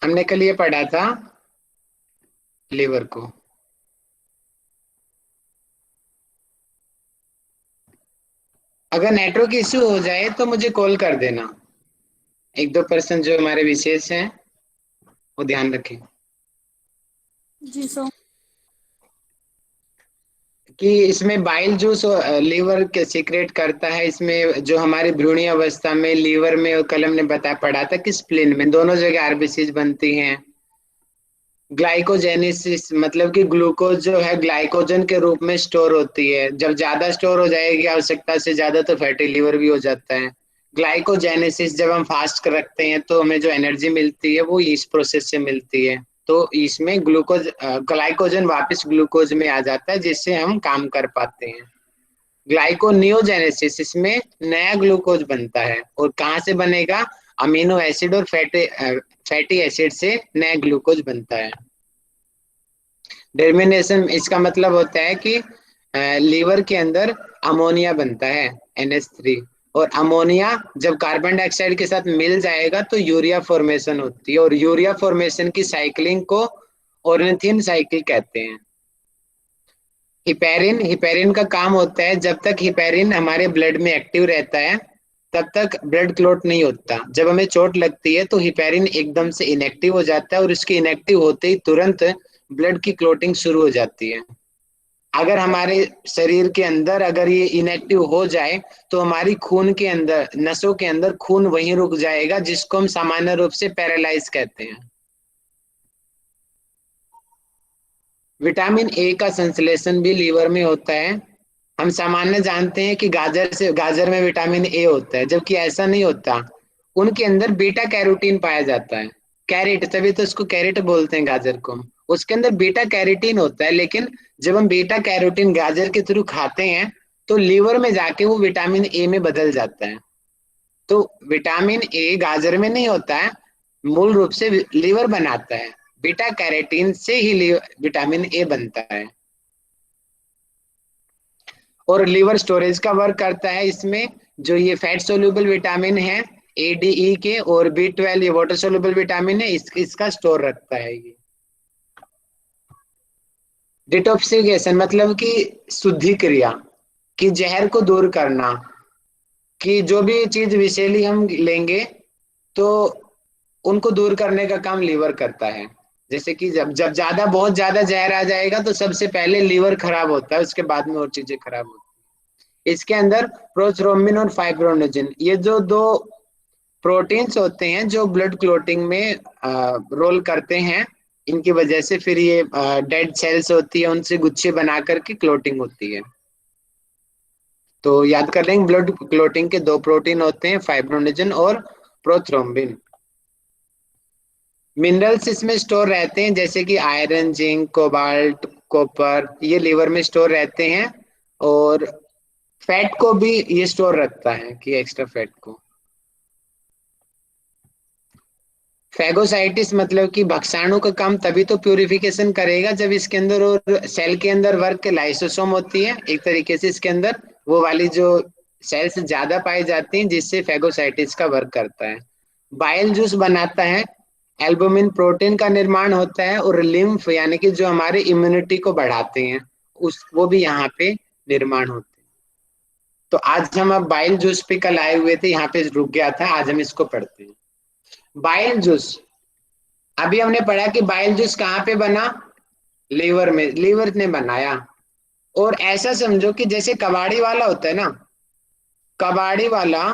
हमने कल ये पढ़ा था लीवर को। अगर नेटवर्क इश्यू हो जाए तो मुझे कॉल कर देना। एक दो पर्सन जो हमारे विशेष हैं वो ध्यान रखें जी सर। कि इसमें बाइल जूस लीवर के सीक्रेट करता है। इसमें जो हमारी भ्रूणीय अवस्था में लीवर में, और कल हमने बता पढ़ा था कि स्प्लीन में, दोनों जगह आरबीसीज बनती हैं। ग्लाइकोजेनेसिस मतलब कि ग्लूकोज जो है ग्लाइकोजन के रूप में स्टोर होती है। जब ज्यादा स्टोर हो जाएगी आवश्यकता से ज्यादा तो फैटी लीवर भी हो जाता है। ग्लाइकोजेनेसिस जब हम फास्ट रखते हैं तो हमें जो एनर्जी मिलती है वो इस प्रोसेस से मिलती है। तो इसमें ग्लूकोज ग्लाइकोजन वापस ग्लूकोज में आ जाता है जिससे हम काम कर पाते हैं। ग्लाइकोनियोजेनेसिस, इसमें नया ग्लूकोज बनता है। और कहाँ से बनेगा? अमीनो एसिड और फैटी एसिड से नया ग्लूकोज बनता है। डर्मिनेशन इसका मतलब होता है कि लीवर के अंदर अमोनिया बनता है, NH3। और अमोनिया जब कार्बन डाइऑक्साइड के साथ मिल जाएगा तो यूरिया फॉर्मेशन होती है, और यूरिया फॉर्मेशन की साइक्लिंग को ऑर्निथिन साइकिल कहते हैं। हिपेरिन हिपेरिन का काम होता है, जब तक हिपेरिन हमारे ब्लड में एक्टिव रहता है तब तक ब्लड क्लॉट नहीं होता। जब हमें चोट लगती है तो हिपेरिन एकदम से इनएक्टिव हो जाता है, और इसके इनएक्टिव होते ही तुरंत ब्लड की क्लॉटिंग शुरू हो जाती है। अगर हमारे शरीर के अंदर अगर ये इनएक्टिव हो जाए तो हमारी खून के अंदर, नसों के अंदर खून वहीं रुक जाएगा, जिसको हम सामान्य रूप से पैरालाइज कहते हैं। विटामिन ए का संश्लेषण भी लीवर में होता है। हम सामान्य जानते हैं कि गाजर में विटामिन ए होता है, जबकि ऐसा नहीं होता। उनके अंदर बीटा कैरोटीन पाया जाता है। कैरेट, तभी तो उसको कैरेट बोलते हैं गाजर को। उसके अंदर बीटा कैरोटीन होता है, लेकिन जब हम बीटा कैरोटीन गाजर के थ्रू खाते हैं तो लीवर में जाके वो विटामिन ए में बदल जाता है। तो विटामिन ए गाजर में नहीं होता है, मूल रूप से लीवर बनाता है। बीटा कैरोटीन से ही विटामिन ए बनता है। और लीवर स्टोरेज का वर्क करता है इसमें। जो ये फैट सोल्यूबल विटामिन है ADE के, और B12 ये वाटर सोल्यूबल विटामिन है, इसका स्टोर रखता है ये। डिटॉक्सिफिकेशन मतलब कि शुद्धि क्रिया, कि जहर को दूर करना, कि जो भी चीज विषैली हम लेंगे तो उनको दूर करने का काम लीवर करता है। जैसे कि जब जब ज्यादा बहुत ज्यादा जहर आ जाएगा तो सबसे पहले लीवर खराब होता है, उसके बाद में और चीजें खराब होती है। इसके अंदर प्रोथ्रोम्बिन और फाइब्रोनोजिन, ये जो दो प्रोटीन्स होते हैं जो ब्लड क्लोटिंग में रोल करते हैं। इनकी वजह से फिर ये डेड सेल्स होती है, उनसे गुच्छे बना करके क्लोटिंग होती है। तो याद कर लेंगे, ब्लड क्लोटिंग के दो प्रोटीन होते हैं, फाइब्रोनोजिन और प्रोथ्रोम्बिन। मिनरल्स इसमें स्टोर रहते हैं, जैसे कि आयरन, जिंक, कोबाल्ट, कॉपर, ये लिवर में स्टोर रहते हैं। और फैट को भी ये स्टोर रखता है, कि एक्स्ट्रा फैट को। फैगोसाइटिस मतलब कि भक्षाणु का काम तभी तो प्यूरिफिकेशन करेगा जब इसके अंदर, और सेल के अंदर वर्क लाइसोसोम होती है एक तरीके से इसके अंदर, वो वाली जो सेल्स ज्यादा पाई जाती हैं, जिससे फैगोसाइटिस का वर्क करता है। बाइल जूस बनाता है, एल्बुमिन प्रोटीन का निर्माण होता है, और लिम्फ यानी कि जो हमारे इम्यूनिटी को बढ़ाते हैं उस वो भी यहाँ पे निर्माण होते हैं। तो आज हम अब बाइल जूस पे कल आए हुए थे, यहाँ पे रुक गया था, आज हम इसको पढ़ते हैं। बाइल जूस, अभी हमने पढ़ा कि बाइल जूस कहाँ पे बना? लीवर में, लीवर ने बनाया। और ऐसा समझो कि जैसे कबाड़ी वाला होता है ना, कबाड़ी वाला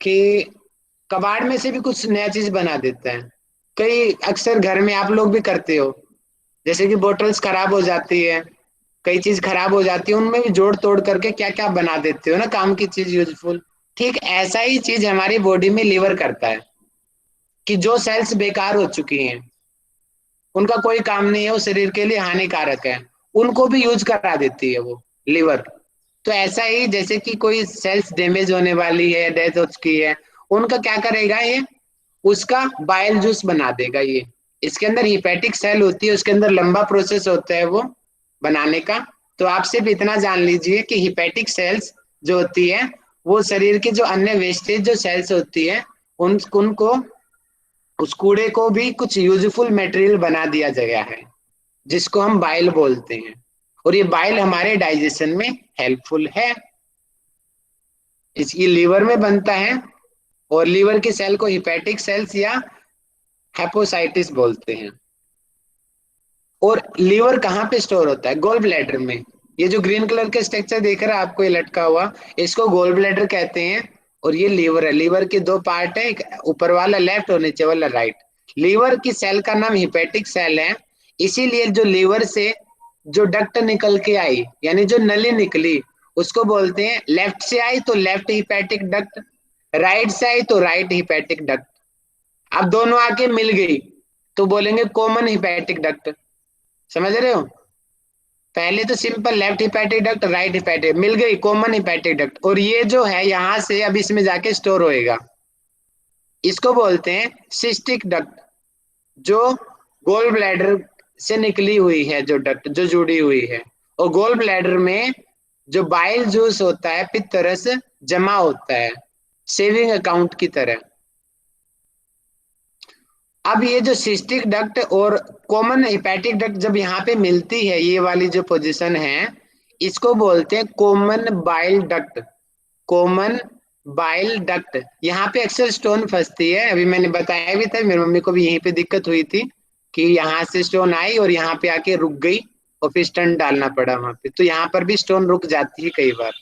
कि कबाड़ में से भी कुछ नया चीज बना देता है। कई अक्सर घर में आप लोग भी करते हो, जैसे कि बोतल्स खराब हो जाती है, कई चीज खराब हो जाती है, उनमें भी जोड़ तोड़ करके क्या क्या बना देते हो ना, काम की चीज यूजफुल। ठीक ऐसा ही चीज हमारी बॉडी में लीवर करता है, कि जो सेल्स बेकार हो चुकी हैं, उनका कोई काम नहीं है, वो शरीर के लिए हानिकारक है, उनको भी यूज करा देती है वो लिवर। तो ऐसा ही जैसे कि कोई सेल्स डैमेज होने वाली है, डेथ हो चुकी है, उनका क्या करेगा ये? उसका बाइल जूस बना देगा ये। इसके अंदर हिपैटिक सेल होती है, उसके अंदर लंबा प्रोसेस होता है वो बनाने का। तो आप सिर्फ इतना जान लीजिए कि हिपैटिक सेल्स जो होती है वो शरीर की जो अन्य वेस्टेज जो सेल्स होती है उन उनको उस कूड़े को भी कुछ यूजफुल मटेरियल बना दिया गया है, जिसको हम बाइल बोलते हैं। और ये बाइल हमारे डाइजेशन में हेल्पफुल है। इसकी लीवर में बनता है, और लीवर की सेल को हिपैटिक सेल्स या हेपोसाइटिस बोलते हैं। और लीवर कहाँ पे स्टोर होता है? गोल ब्लैडर में। ये जो ग्रीन कलर का स्ट्रक्चर देख रहा है आपको, ये लटका हुआ, इसको गोल ब्लैडर कहते हैं। और ये लीवर है। लीवर के दो पार्ट है, एक ऊपर वाला लेफ्ट और नीचे वाला राइट। लीवर की सेल का नाम हिपैटिक सेल है। इसीलिए जो लीवर से जो डक्ट निकल के आई, यानी जो नली निकली, उसको बोलते हैं, लेफ्ट से आई तो लेफ्ट हिपैटिक डक्ट, राइट से आई तो राइट हिपैटिक डक्ट। अब दोनों आके मिल गई तो बोलेंगे कॉमन हिपैटिक डक्ट। समझ रहे हो? पहले तो simple left hepatic duct, right hepatic, मिल गई कॉमन हिपैटिक डक्ट। और ये जो है यहां से अब इसमें जाके स्टोर होएगा। इसको बोलते हैं सिस्टिक डक्ट, जो गोल ब्लैडर से निकली हुई है, जो डक्ट जो जुड़ी हुई है। और गोल ब्लैडर में जो बाइल जूस होता है पित्त रस जमा होता है, सेविंग अकाउंट की तरह। अब ये जो सिस्टिक डक्ट और कॉमन हिपैटिक डक्ट जब यहाँ पे मिलती है, ये वाली जो पोजीशन है, इसको बोलते हैं common bile duct. Common bile duct. यहाँ पे अक्सर स्टोन फंसती है। अभी मैंने बताया भी था, मेरी मम्मी को भी यहीं पे दिक्कत हुई थी कि यहाँ से स्टोन आई और यहाँ पे आके रुक गई, और फिर स्टंट डालना पड़ा वहां पे। तो यहाँ पर भी स्टोन रुक जाती है कई बार।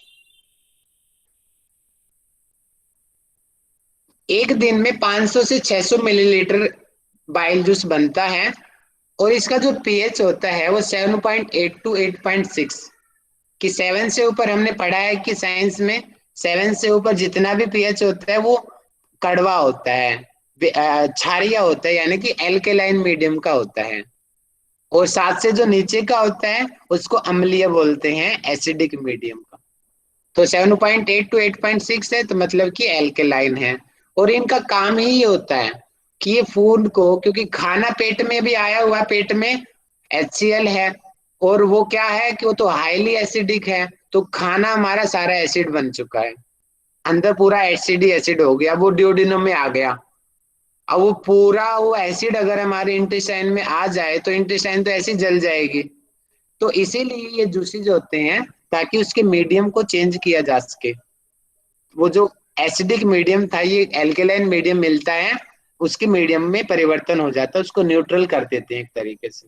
एक दिन में 500 से 600 मिलीलीटर बाइल जूस बनता है। और इसका जो पीएच होता है वो 7.8 टू 8.6। कि 7 से ऊपर हमने पढ़ा है कि साइंस में 7 से ऊपर जितना भी पीएच होता है वो कड़वा होता है, क्षारीय होता है, यानी कि एल्केलाइन मीडियम का होता है। और 7 से जो नीचे का होता है उसको अम्लीय बोलते हैं, एसिडिक मीडियम का। तो 7.8 टू 8.6 है तो मतलब कि एल्केलाइन है। और इनका काम ही ये होता है कि ये फूड को, क्योंकि खाना पेट में भी आया हुआ, पेट में HCl है, और वो क्या है कि वो तो हाईली एसिडिक है, तो खाना हमारा सारा एसिड बन चुका है, अंदर पूरा एसिड ही एसिड हो गया, वो ड्यूडेनम में आ गया। अब वो पूरा वो एसिड अगर हमारे इंटेस्टाइन में आ जाए तो इंटेस्टाइन तो ऐसी जल जाएगी। तो इसीलिए ये जूसेज होते हैं, ताकि उसके मीडियम को चेंज किया जा सके। वो जो एसिडिक मीडियम था, ये एल्केलाइन मीडियम मिलता है, उसके मीडियम में परिवर्तन हो जाता है, उसको न्यूट्रल कर देते हैं एक तरीके से।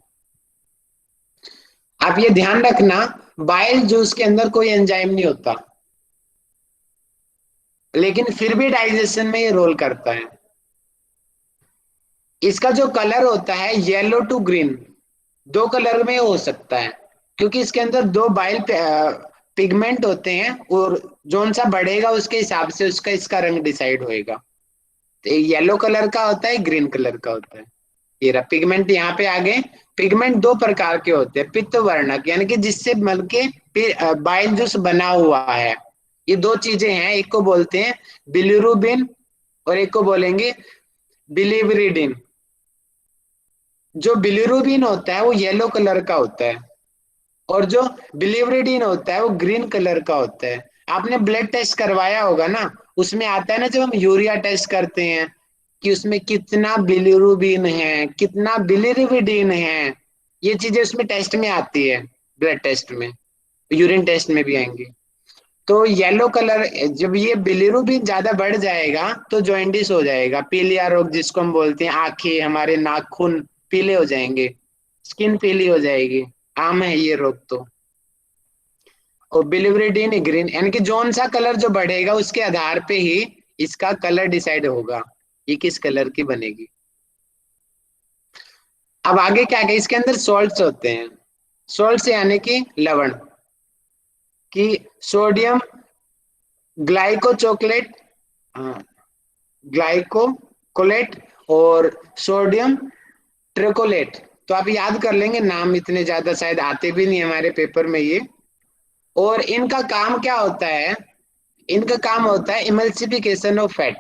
आप ये ध्यान रखना, बाइल जूस के अंदर कोई एंजाइम नहीं होता, लेकिन फिर भी डाइजेशन में ये रोल करता है। इसका जो कलर होता है येलो टू ग्रीन, दो कलर में हो सकता है, क्योंकि इसके अंदर दो बाइल पिगमेंट होते हैं, और जोन सा बढ़ेगा उसके हिसाब से उसका इसका रंग डिसाइड होएगा। तो येलो कलर का होता है, ग्रीन कलर का होता है। ये रहा पिगमेंट यहाँ पे आ गए। पिगमेंट दो प्रकार के होते हैं, पित्त वर्णक, यानी कि जिससे मल के बाइल जूस बना हुआ है। ये दो चीजें हैं, एक को बोलते हैं बिलिरुबिन और एक को बोलेंगे बिलिवरिडिन। जो बिलिरुबिन होता है वो येलो कलर का होता है, और जो बिलिवरिडिन होता है वो ग्रीन कलर का होता है। आपने ब्लड टेस्ट करवाया होगा ना, उसमें आता है ना, जब हम यूरिया टेस्ट करते हैं, कि उसमें कितना बिलिरुबिन है, कितना बिलिरुबिडिन है, ये चीजें उसमें टेस्ट में आती है, ब्लड टेस्ट में, यूरिन टेस्ट में भी आएंगी। तो येलो कलर, जब ये बिलिरुबिन ज्यादा बढ़ जाएगा तो जॉइंडिस हो जाएगा, पीलिया रोग जिसको हम बोलते हैं, आंखें, हमारे नाखून पीले हो जाएंगे, स्किन पीली हो जाएगी, आम है ये रोग तो। और बिलिवरिडीन ग्रीन, यानी कि जोन सा कलर जो बढ़ेगा उसके आधार पे ही इसका कलर डिसाइड होगा, ये किस कलर की बनेगी। अब आगे क्या है, इसके अंदर सॉल्ट्स होते हैं। सॉल्ट्स यानी कि लवण, कि सोडियम ग्लाइको चॉकलेट, ग्लाइकोकोलेट, और सोडियम ट्रिकोलेट। तो आप याद कर लेंगे, नाम इतने ज्यादा शायद आते भी नहीं हमारे पेपर में ये। और इनका काम क्या होता है? इनका काम होता है इमल्सिफिकेशन ऑफ फैट,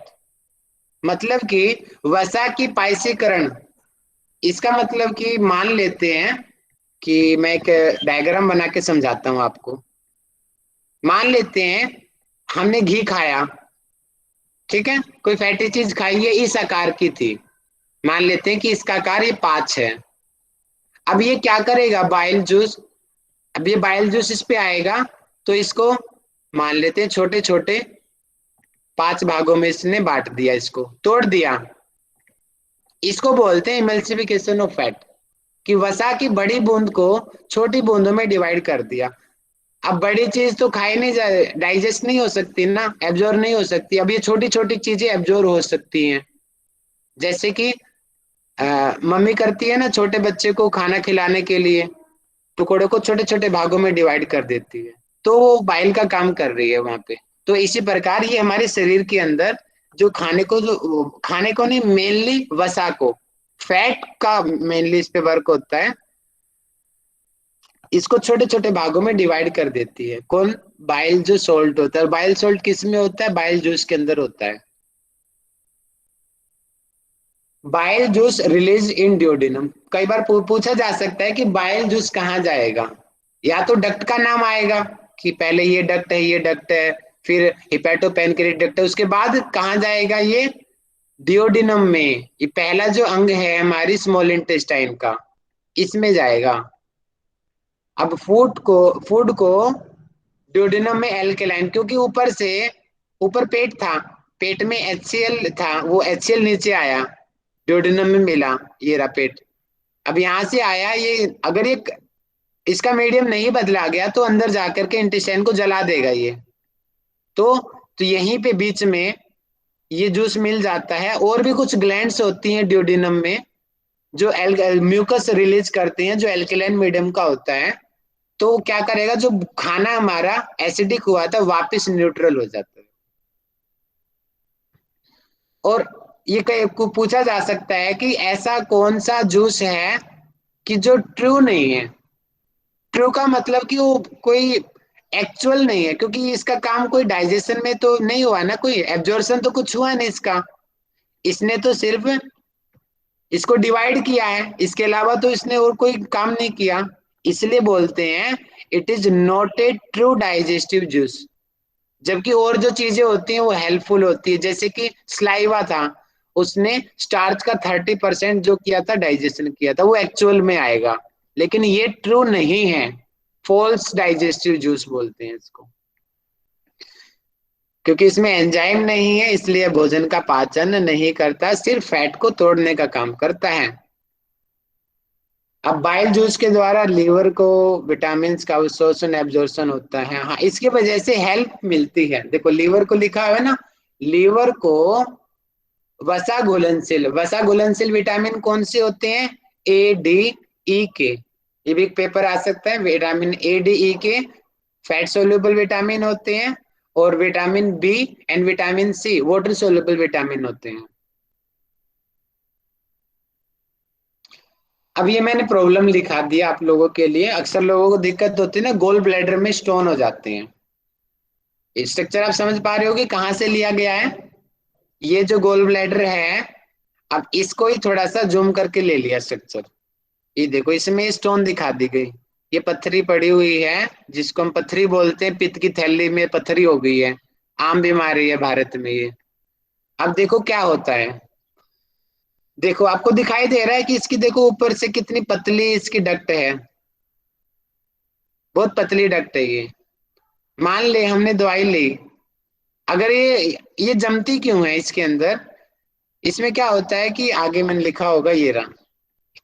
मतलब कि वसा की पाइसीकरण। इसका मतलब कि मान लेते हैं कि मैं एक डायग्राम बना के समझाता हूं आपको। मान लेते हैं हमने घी खाया, ठीक है, कोई फैटी चीज खाई है, इस आकार की थी, मान लेते हैं कि इसका आकार ये 5 है। अब ये क्या करेगा, बाइल जूस, अब ये बाइल जूस इस पे आएगा, तो इसको मान लेते हैं छोटे छोटे 5 भागों में इसने बांट दिया, इसको तोड़ दिया। इसको बोलते हैं इमल्सिफिकेशन ऑफ फैट, कि वसा की बड़ी बूंद को छोटी बूंदों में डिवाइड कर दिया। अब बड़ी चीज तो खाई नहीं जा, डाइजेस्ट नहीं हो सकती ना, एब्जॉर्ब नहीं हो सकती। अब ये छोटी छोटी चीजें एब्जॉर्ब हो सकती हैं, जैसे कि मम्मी करती है ना छोटे बच्चे को खाना खिलाने के लिए, टुकड़े को छोटे छोटे भागों में डिवाइड कर देती है, तो वो बाइल का काम कर रही है वहां पे। तो इसी प्रकार ये हमारे शरीर के अंदर जो खाने को नहीं, मेनली वसा को, फैट का मेनली इस पे वर्क होता है, इसको छोटे छोटे भागों में डिवाइड कर देती है। कौन, बाइल जो सोल्ट होता है। बाइल सोल्ट किस में होता है, बाइल जूस के अंदर होता है। बाइल जूस रिलीज इन ड्यूडेनम। कई बार पूछा जा सकता है कि बाइल जूस कहाँ जाएगा। या तो डक्ट का नाम आएगा कि पहले ये डक्ट है, ये डक्ट है, फिर हिपैटोपेनक्रियाटिक डक्ट है, उसके बाद कहाँ जाएगा ये, डिओडिनम में। ये पहला जो अंग है हमारी स्मॉल इंटेस्टाइन का, इसमें जाएगा। अब फूड को ड्यूडेनम में एल्केलाइन, क्योंकि ऊपर से, ऊपर पेट था, पेट में HCl था, वो HCl नीचे आया, ड्यूडेनम में मिला, ये रहा पेट। अब यहाँ से आया ये, अगर ये इसका मीडियम नहीं बदला गया तो अंदर जाकर के इंटेस्टाइन को जला देगा ये। तो यहीं पे बीच में ये जूस मिल जाता है। और भी कुछ ग्लैंड्स होती हैं ड्यूडेनम में जो म्यूकस रिलीज करती हैं, जो एल्कलाइन मीडियम का होता है। तो वो क्या करेगा, जो खाना हमारा एसिडिक हुआ था वापस न्यूट्रल हो जाता है। और ये पूछा जा सकता है कि ऐसा कौन सा जूस है कि जो ट्रू नहीं है। ट्रू का मतलब कि वो कोई एक्चुअल नहीं है, क्योंकि इसका काम कोई डाइजेशन में तो नहीं हुआ ना, कोई एब्जॉर्प्शन तो कुछ हुआ नहीं इसका। इसने तो सिर्फ इसको डिवाइड किया है, इसके अलावा तो इसने और कोई काम नहीं किया। इसलिए बोलते हैं it is not a true digestive juice. जबकि और जो चीजें होती हैं वो हेल्पफुल होती है, जैसे कि स्लाइवा था, उसने स्टार्च का 30% जो किया था, डाइजेशन किया था, वो एक्चुअल में आएगा। लेकिन ये ट्रू नहीं है, फॉल्स डाइजेस्टिव जूस बोलते हैं इसको, क्योंकि इसमें एंजाइम नहीं है, इसलिए भोजन का पाचन नहीं करता, सिर्फ फैट को तोड़ने का काम करता है। अब बाइल जूस के द्वारा लीवर को विटामिन का अवशोषण एब्जॉर्प्शन होता है। हाँ, इसकी वजह से हेल्प मिलती है। देखो लीवर को लिखा हुआ है ना, लीवर को वसा घुलनशील, वसा घुलनशील विटामिन कौन से होते हैं, A D E K। ये भी एक पेपर आ सकता है, vitamin A D E K fat soluble vitamin होते हैं, और vitamin B and vitamin C water soluble vitamin होते हैं। अब ये मैंने प्रॉब्लम लिखा दिया आप लोगों के लिए। अक्सर लोगों को दिक्कत होती है ना, गोल ब्लैडर में स्टोन हो जाते हैं। स्ट्रक्चर आप समझ पा रहे हो कि कहाँ से लिया गया है, ये जो गोल ब्लैडर है। अब इसको ही थोड़ा सा जूम करके ले लिया स्ट्रक्चर। ये देखो, इसमें स्टोन दिखा दी गई, ये पत्थरी पड़ी हुई है, जिसको हम पत्थरी बोलते हैं, पित्त की थैली में पत्थरी हो गई है, आम बीमारी है भारत में ये। अब देखो क्या होता है, देखो आपको दिखाई दे रहा है कि इसकी देखो ऊपर से कितनी पतली इसकी डक्ट है, बहुत पतली डक्ट है ये। मान ले हमने दवाई ली, अगर ये जमती क्यों है इसके अंदर, इसमें क्या होता है कि आगे मैंने लिखा होगा, ये रहा,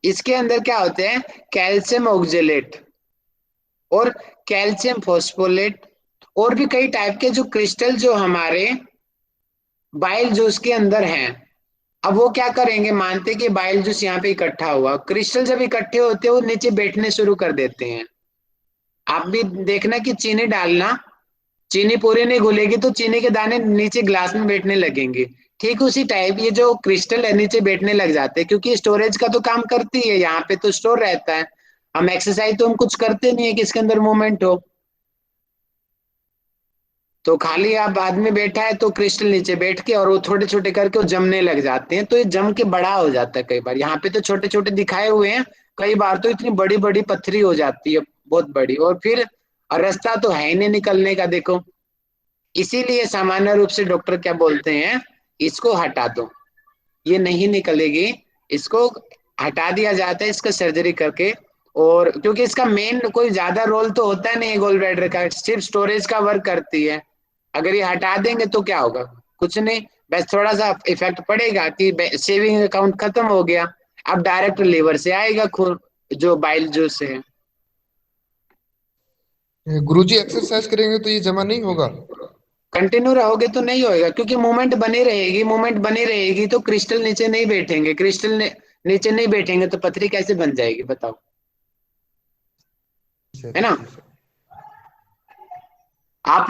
इसके अंदर क्या होते हैं, कैल्शियम ऑक्जेलेट और कैल्शियम फॉस्फोलेट, और भी कई टाइप के जो क्रिस्टल जो हमारे बाइल जूस के अंदर हैं। अब वो क्या करेंगे, मानते कि बाइल जूस यहाँ पे इकट्ठा हुआ, क्रिस्टल जब इकट्ठे होते हैं वो नीचे बैठने शुरू कर देते हैं। आप भी देखना कि चीनी डालना, चीनी पूरी नहीं घुलेगी तो चीनी के दाने नीचे ग्लास में बैठने लगेंगे। ठीक उसी टाइप ये जो क्रिस्टल है नीचे बैठने लग जाते हैं, क्योंकि स्टोरेज का तो काम करती है, यहाँ पे तो स्टोर रहता है। हम एक्सरसाइज तो हम कुछ करते नहीं है कि इसके अंदर मूवमेंट हो, तो खाली आप आदमी बैठा है तो क्रिस्टल नीचे बैठ के और वो छोटे छोटे करके वो जमने लग जाते हैं, तो ये जम के बड़ा हो जाता है। कई बार यहाँ पे तो छोटे छोटे दिखाए हुए हैं, कई बार तो इतनी बड़ी बड़ी पत्थरी हो जाती है, बहुत बड़ी, और फिर और रास्ता तो है ही नहीं निकलने का, देखो। इसीलिए सामान्य रूप से डॉक्टर क्या बोलते हैं, इसको हटा दो, ये नहीं निकलेगी, इसको हटा दिया जाता है इसका सर्जरी करके। और क्योंकि इसका मेन कोई ज्यादा रोल तो होता नहीं है गोल ब्लैडर का, सिर्फ स्टोरेज का वर्क करती है। अगर ये हटा देंगे तो क्या होगा, कुछ नहीं, बस थोड़ा सा इफेक्ट पड़ेगा कि सेविंग अकाउंट खत्म हो गया, अब डायरेक्ट लीवर से आएगा खून, जो बाइल जूस है। गुरुजी एक्सरसाइज करेंगे तो ये जमा नहीं होगा? कंटिन्यू रहोगे तो नहीं होएगा, क्योंकि मूवमेंट बनी रहेगी, मूवमेंट बनी रहेगी तो क्रिस्टल नीचे नहीं बैठेंगे, क्रिस्टल नीचे नहीं बैठेंगे तो पथरी कैसे बन जाएगी बताओ, अच्छा है अच्छा ना। अच्छा। आप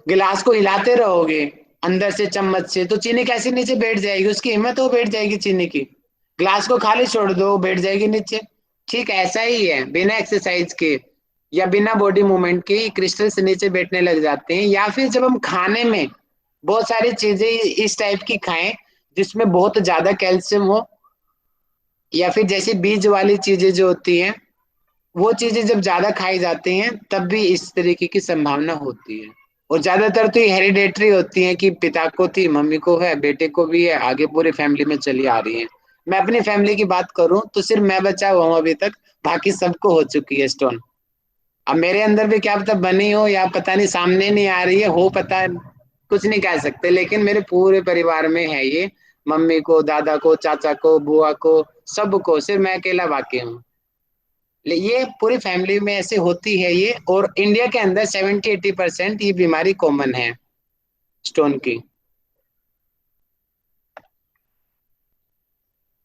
गिलास को हिलाते रहोगे अंदर से चम्मच से, तो चीनी कैसे नीचे बैठ जाएगी, उसकी हिम्मत हो बैठ जाएगी चीनी की। ग्लास को खाली छोड़ दो बैठ जाएगी नीचे। ठीक ऐसा ही है, बिना एक्सरसाइज के या बिना बॉडी मूवमेंट के क्रिस्टल से नीचे बैठने लग जाते हैं। या फिर जब हम खाने में बहुत सारी चीजें इस टाइप की खाएं जिसमें बहुत ज्यादा कैल्शियम हो, या फिर जैसे बीज वाली चीजें जो होती हैं, वो चीजें जब ज्यादा खाई जाती हैं तब भी इस तरीके की संभावना होती है। और ज्यादातर तो ये हेरिडेटरी होती है कि पिता को थी, मम्मी को है, बेटे को भी है, आगे पूरी फैमिली में चली आ रही है। मैं अपनी फैमिली की बात करूं तो सिर्फ मैं बचा हुआ हूं अभी तक, बाकी सबको हो चुकी है स्टोन। अब मेरे अंदर भी क्या पता बनी हो या पता नहीं सामने नहीं आ रही है, हो पता है, कुछ नहीं कह सकते, लेकिन मेरे पूरे परिवार में है ये। मम्मी को, दादा को, चाचा को, बुआ को, सबको, सिर्फ मैं अकेला बाकी हूँ। ये पूरी फैमिली में ऐसे होती है ये, और इंडिया के अंदर 70-80% ये बीमारी कॉमन है स्टोन की।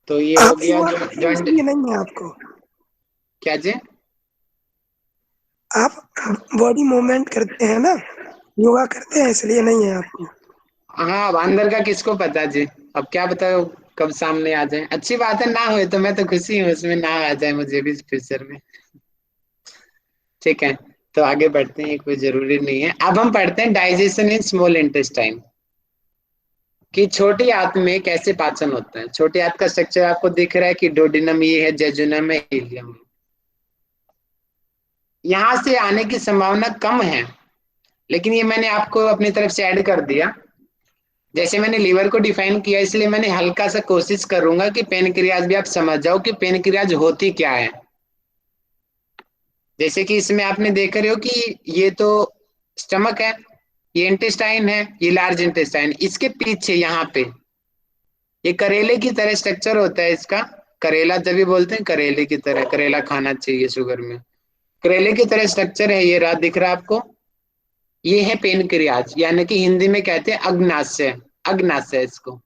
तो ये हो आप गया योगा जो करते हैं जॉइंट। इसलिए नहीं है आपको? क्या जी? आप बॉडी मूवमेंट करते हैं ना, योगा करते हैं इसलिए नहीं है आपको? हाँ, अब अंदर का किसको पता जी, अब क्या बताओ कब सामने आ जाए। अच्छी बात है, ना हुए तो मैं तो खुशी हूँ उसमें, ना आ जाए मुझे भी फ्यूचर में। ठीक है, तो आगे बढ़ते हैं, कोई जरूरी नहीं है। अब हम पढ़ते हैं डाइजेशन इन स्मॉल इंटेस्टाइन, कि छोटी आंत में कैसे पाचन होता है। छोटी आंत का स्ट्रक्चर आपको दिख रहा है कि डोडिनम ये है, जेजुनम है, इलियम है। यहाँ से आने की संभावना कम है, लेकिन ये मैंने आपको अपनी तरफ से ऐड कर दिया। जैसे मैंने लीवर को डिफाइन किया, इसलिए मैंने हल्का सा कोशिश करूंगा कि पेनक्रियाज भी आप समझ जाओ कि पेनक्रियाज होती क्या है। जैसे कि इसमें आपने देख रहे हो कि ये तो स्टमक है, ये इंटेस्टाइन है, ये लार्ज इंटेस्टाइन, इसके पीछे यहाँ पे ये करेले की तरह स्ट्रक्चर होता है इसका। करेला जब भी बोलते हैं करेले की तरह, करेला खाना चाहिए शुगर में, करेले की तरह स्ट्रक्चर है, ये रहा दिख रहा है आपको। ये है पेनक्रियाज, यानी कि हिंदी में कहते हैं अग्नाशय, अग्नाशय इसको।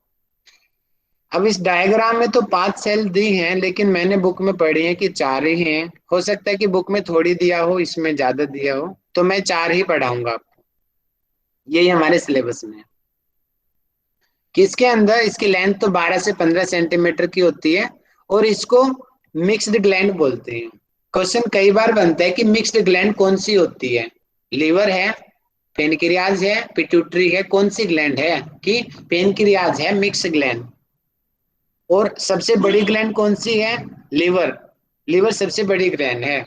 अब इस डायग्राम में तो 5 सेल दी हैं, लेकिन मैंने बुक में पढ़ी है कि 4 ही हैं। हो सकता है कि बुक में थोड़ी दिया हो, इसमें ज्यादा दिया हो, तो मैं 4 ही पढ़ाऊंगा आपको, यही हमारे सिलेबस में है। कि इसके अंदर इसकी लेंथ तो 12 से 15 सेंटीमीटर की होती है, और इसको मिक्स्ड ग्लैंड बोलते हैं। क्वेश्चन कई बार बनता है कि मिक्स्ड ग्लैंड कौन सी होती है, लीवर है, पेनक्रियाज है, पिट्यूटरी है, कौन सी ग्लैंड है, कि पेनक्रियाज है मिक्स ग्लैंड। और सबसे बड़ी ग्लैंड कौन सी है, लीवर, लीवर सबसे बड़ी ग्लैंड है।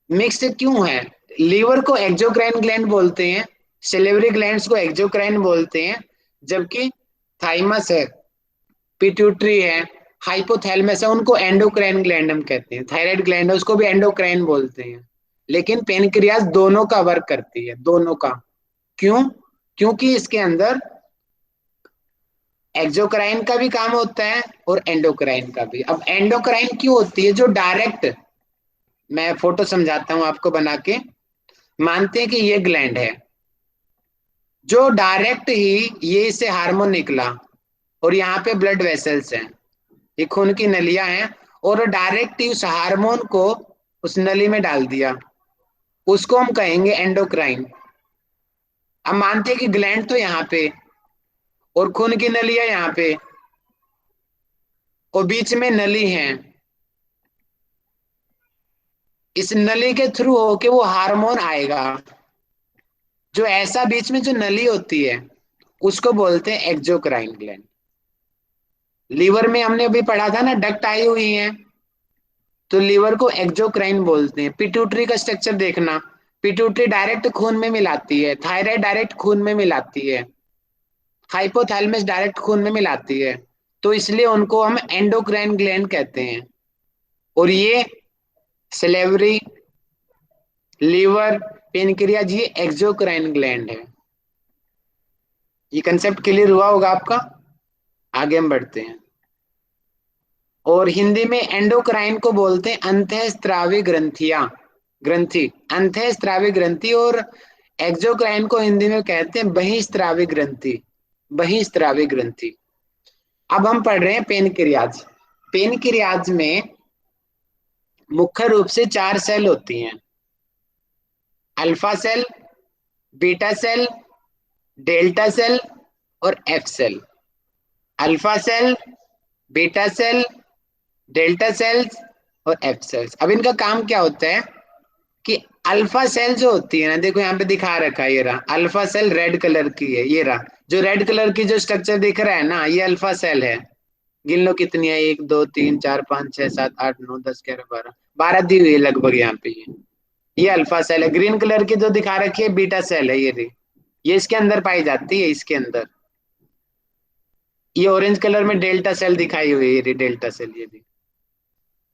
मिक्स्ड क्यों है, लीवर को एक्सोक्राइन ग्लैंड बोलते हैं, सिलेवरी ग्लैंड्स को एक्सोक्राइन बोलते हैं, जबकि थाइमस है, पिट्यूटरी है, हाइपोथैलेमस है, उनको एंडोक्राइन ग्लैंड हम कहते हैं। थायराइड ग्लैंड है उसको भी एंडोक्राइन बोलते हैं। लेकिन पेनक्रियाज दोनों का वर्क करती है, दोनों का। क्यों? क्योंकि इसके अंदर एक्सोक्राइन का भी काम होता है और एंडोक्राइन का भी। अब एंडोक्राइन क्यों होती है, जो डायरेक्ट, मैं फोटो समझाता हूं आपको बना के। मानते हैं कि ये ग्लैंड है, जो डायरेक्ट ही ये इससे हार्मोन निकला, और यहाँ पे ब्लड वेसल्स हैं, ये खून की नलियां हैं, और डायरेक्ट ही उस हार्मोन को उस नली में डाल दिया, उसको हम कहेंगे एंडोक्राइन। अब मानते हैं कि ग्लैंड तो यहाँ पे और खून की नलियां यहाँ पे, और बीच में नली है, इस नली के थ्रू होके वो हार्मोन आएगा। जो ऐसा बीच में जो नली होती है उसको बोलते हैं एक्सोक्राइन ग्लैंड। लीवर में हमने अभी पढ़ा था ना, डक्ट आई हुई है, तो लीवर को एक्सोक्राइन बोलते हैं। पिट्यूटरी का स्ट्रक्चर देखना, पिट्यूटरी डायरेक्ट खून में मिलाती है, थायराइड डायरेक्ट खून में मिलाती है, हाइपोथैलेमस डायरेक्ट खून में मिलाती है। तो इसलिए उनको हम एंडोक्राइन ग्लैंड कहते हैं। और ये सलेवरी, लीवर, पेनक्रियाज, ये एक्सोक्राइन ग्लैंड है। ये कंसेप्ट क्लियर हुआ होगा आपका। आगे हम बढ़ते हैं। और हिंदी में एंडोक्राइन को बोलते हैं अंतःस्रावी ग्रंथियां, ग्रंथि, अंतःस्रावी ग्रंथि। और एक्सोक्राइन को हिंदी में कहते हैं बहिस्रावी ग्रंथि, बहिस्रावी ग्रंथि। अब हम पढ़ रहे हैं पेनक्रियाज। पेनक्रियाज में मुख्य रूप से 4 सेल होती हैं: alpha cell, beta cell, delta cell और F cell. Alpha cell, beta cell, delta cells और एफ सेल्स। अब इनका काम क्या होता है कि अल्फा सेल जो होती है ना, देखो यहाँ पे दिखा रखा है, ये रहा अल्फा सेल, रेड कलर की है, ये रहा जो रेड कलर की जो स्ट्रक्चर दिख रहा है ना, ये अल्फा सेल है। गिन लो कितनी है, 1 2 3 4 5 6 7 8 9 10 11 12, 12 दी हुई है लगभग यहाँ पे। ये अल्फा सेल है। ग्रीन कलर की जो दिखा रखी है बीटा सेल है, ये रही, ये इसके अंदर पाई जाती है, इसके अंदर। ये ऑरेंज कलर में डेल्टा सेल दिखाई हुई है, ये रही डेल्टा सेल। ये भी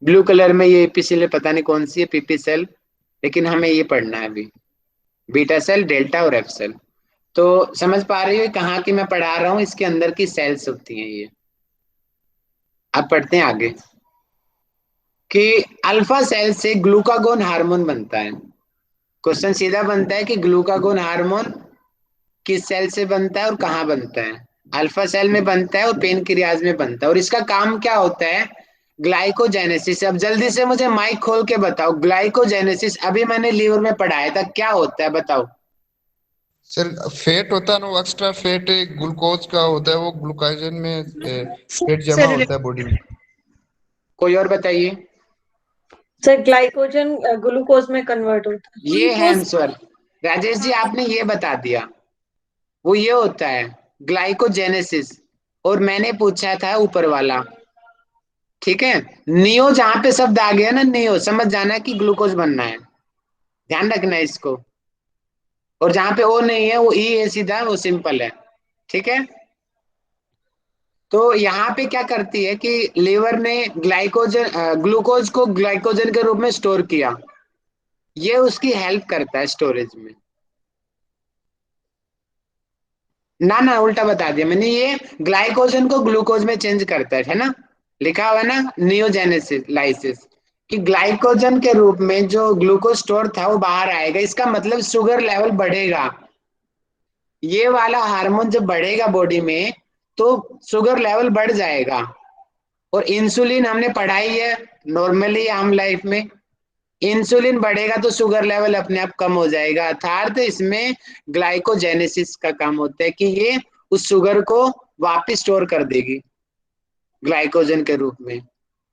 ब्लू कलर में ये एपीसीएल, पता नहीं कौन सी है, पीपी सेल, लेकिन हमें ये पढ़ना है अभी, बीटा सेल, डेल्टा और एफ सेल। तो समझ पा रही हो कहाँ की मैं पढ़ा रहा हूँ, इसके अंदर की सेल्स होती हैं ये। अब पढ़ते हैं आगे कि अल्फा सेल से ग्लूकागोन हार्मोन बनता है। क्वेश्चन सीधा बनता है कि ग्लूकागोन हार्मोन किस सेल से बनता है और कहाँ बनता है। अल्फा सेल में बनता है और पेनक्रियाज में बनता है। और इसका काम क्या होता है, ग्लाइकोजेनेसिस। अब जल्दी से मुझे माइक खोल के बताओ, ग्लाइकोजेनेसिस अभी मैंने लीवर में पढ़ाया था, क्या होता है बताओ। सर फैट होता है ना, वो एक्स्ट्रा फैट ग्लूकोज का होता है, वो ग्लूकोजन में फैट जमा सर होता है बॉडी में। कोई और बताइए। सर ग्लाइकोजन ग्लूकोज में कन्वर्ट होता है। ये है ग्लूकोज। आंसर। राजेश जी आपने ये बता दिया, वो ये होता है ग्लाइकोजेनेसिस। और मैंने पूछा था ऊपर वाला, ठीक है। नियो जहां पे शब्द आ गया ना, नियो, समझ जाना कि ग्लूकोज बनना है, ध्यान रखना है इसको। और जहां पे ओ नहीं है, वो ई है सीधा, वो सिंपल है, ठीक है। तो यहाँ पे क्या करती है कि लीवर ने ग्लाइकोजन, ग्लूकोज को ग्लाइकोजन के रूप में स्टोर किया, ये उसकी हेल्प करता है स्टोरेज में। ना ना उल्टा बता दिया मैंने, ये ग्लाइकोजन को ग्लूकोज में चेंज करता है ना, लिखा हुआ है ना नियोजेनेसिस लाइसिस, कि ग्लाइकोजन के रूप में जो ग्लूकोज स्टोर था वो बाहर आएगा। इसका मतलब शुगर लेवल बढ़ेगा। ये वाला हार्मोन जब बढ़ेगा बॉडी में तो शुगर लेवल बढ़ जाएगा। और इंसुलिन हमने पढ़ाई है नॉर्मली आम लाइफ में, इंसुलिन बढ़ेगा तो शुगर लेवल अपने आप कम हो जाएगा। अर्थात इसमें ग्लाइकोजेनेसिस का काम होता है कि ये उस शुगर को वापस स्टोर कर देगी ग्लाइकोजन के रूप में।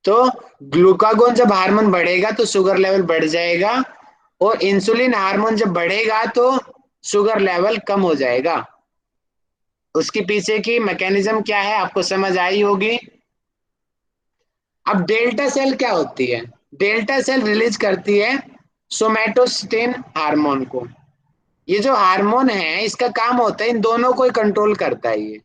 तो ग्लूकागोन जब हार्मोन बढ़ेगा तो शुगर लेवल बढ़ जाएगा, और इंसुलिन हार्मोन जब बढ़ेगा तो शुगर लेवल कम हो जाएगा। उसके पीछे की मैकेनिज्म क्या है आपको समझ आई होगी। अब डेल्टा सेल क्या होती है, डेल्टा सेल रिलीज करती है सोमैटोस्टिन हार्मोन को। ये जो हार्मोन है इसका काम होता है इन दोनों को कंट्रोल करता है, ये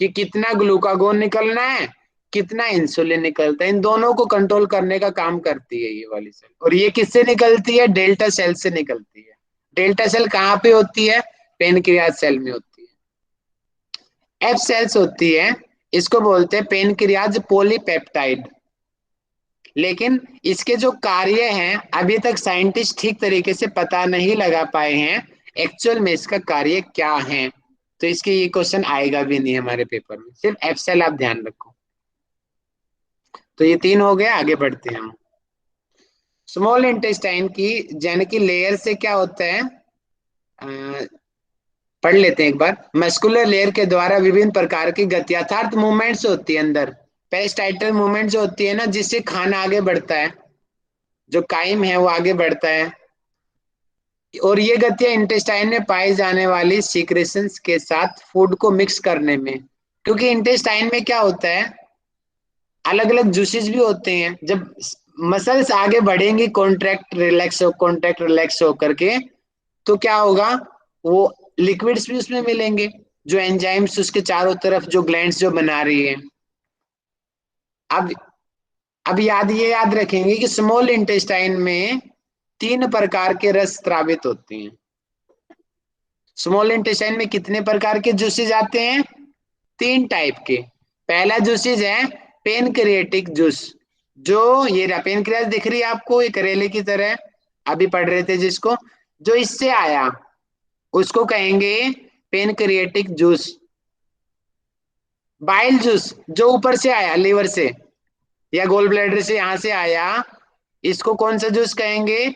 कि कितना ग्लूकागोन निकलना है, कितना इंसुलिन निकलता है, इन दोनों को कंट्रोल करने का काम करती है ये वाली सेल। और ये किससे निकलती है, डेल्टा सेल से निकलती है। डेल्टा सेल कहाँ पे होती है, पेनक्रियाज सेल में होती है। एफ सेल्स होती है, इसको बोलते हैं पेनक्रियाज पॉलीपेप्टाइड। लेकिन इसके जो कार्य हैं अभी तक साइंटिस्ट ठीक तरीके से पता नहीं लगा पाए हैं एक्चुअल में इसका कार्य क्या है। तो इसके ये क्वेश्चन आएगा भी नहीं हमारे पेपर में, सिर्फ एफ सेल आप ध्यान रखो। तो ये 3 हो गया, आगे बढ़ते हैं हम। स्मॉल इंटेस्टाइन की यानी कि लेयर से क्या होता है, पढ़ लेते हैं एक बार। मस्कुलर लेयर के द्वारा विभिन्न प्रकार की गति अर्थात मूवमेंट्स होती है अंदर, पेरिस्टाइटल मूवमेंट जो होती है ना, जिससे खाना आगे बढ़ता है, जो काइम है वो आगे बढ़ता है। और ये गतियां इंटेस्टाइन में पाई जाने वाली सीक्रेशंस के साथ फूड को मिक्स करने में, क्योंकि इंटेस्टाइन में क्या होता है, अलग अलग जूसेस भी होते हैं। जब मसल्स आगे बढ़ेंगी कॉन्ट्रैक्ट रिलैक्स हो करके, तो क्या होगा, वो लिक्विड्स भी उसमें मिलेंगे, जो एंजाइम्स उसके चारों तरफ जो ग्लैंड्स जो बना रही है। अब अब ये याद रखेंगे कि स्मॉल इंटेस्टाइन में 3 प्रकार के रस स्रावित होते हैं। स्मॉल इंटेस्टाइन में कितने प्रकार के जूसेज आते हैं? 3 टाइप के। पहला जूसेज है पेनक्रिएटिक जूस, जो ये पेनक्रियास दिख रही है आपको, ये करेले की तरह, अभी पढ़ रहे थे जिसको, जो इससे आया उसको कहेंगे पेनक्रिएटिक जूस। बाइल जूस, जो ऊपर से आया, लीवर से या गोल ब्लैडर से, यहां से आया, इसको कौन सा जूस कहेंगे?